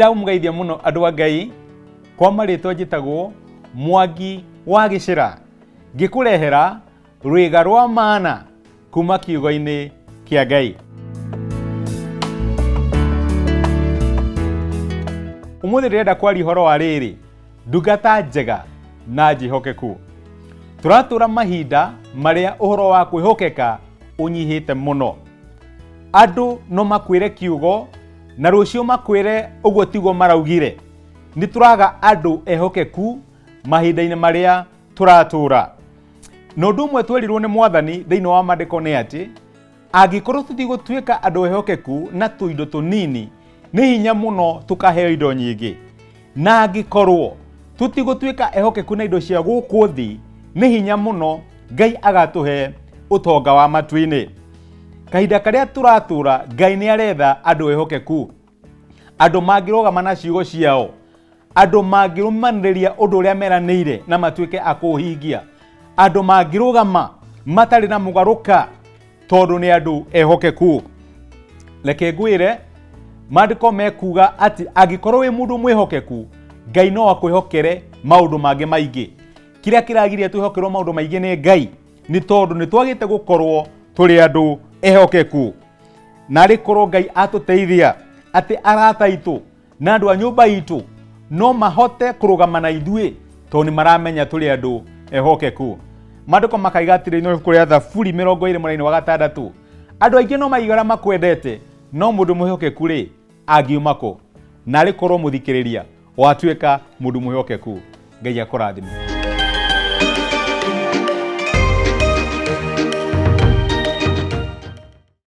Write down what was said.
Nindamũgeithia mũno andũ a Ngai kwa marĩtwa njĩtagwo Mwangi wa Gĩcĩra, ngĩkũrehera rwĩga rwa mana kuma kiugo-inĩ kĩa Ngai. Ũmũthĩ ndĩrenda kwaria ũhoro wa rĩrĩ, ndungata njega na njĩhokeku. Tũratũra mahinda marĩa ũhoro wa kwĩhokeka ũnyihĩte mũno. Andũ no makwĩre kiugo na rũciũ makwĩre ũguo tiguo maraugire. Nĩ tũraga andũ ehokeku mahinda-inĩ marĩa tũratũra. Na ũndũ ũmwe twerirwo nĩ Mwathani thĩinĩ wa maandĩko nĩ atĩ angĩkorwo tũtigũtuĩka andũ ehokeku na tũindo tũnini, nĩ hinya mũno tũkaheo indo nyingĩ. Na angĩkorwo tũtigũtuĩka ehokeku na indo cia gũkũ thĩ, nĩ hinya mũno Ngai agatũhe ũtonga wa matu-inĩ. Kahinda karĩa tũratũra, Ngai nĩ aretha andũ ehokeku, andũ mangĩrũgama na ciugo ciao, andũ mangĩrũmanĩrĩria ũndũ ũrĩa meranĩire na matuĩke a kũũhingia, andũ mangĩrũgama matarĩ na mũgarũka tondũ nĩ andũ ehokeku. Reke ngwĩre, maandĩko mekuga atĩ angĩkorwo wĩ mũndũ mwĩhokeku, Ngai no akwĩhokere maũndũ mangĩ maingĩ. Kĩrĩa kĩragiria twĩhokerwo maũndũ maingĩ nĩ Ngai nĩ tondũ nĩ twagĩte gũkorwo tũrĩ andũ ehokeku. Na rĩ korwo Ngai atũteithia atĩ arata aitũ na andũ a nyũmba itũ no mahote kũrũgama na ithuĩ tondũ nĩ maramenya tũrĩ andũ ehokeku. Maandĩko makaiga atĩrĩ no kũrĩa Thaburi 20:6, andũ aingĩ no maigara makwendete, no mũndũ mwĩhokeku rĩ angiuma kũ? Na rĩ korwo mũthikĩrĩria watuĩka mũndũ mwĩhokeku, Ngai akũrathime.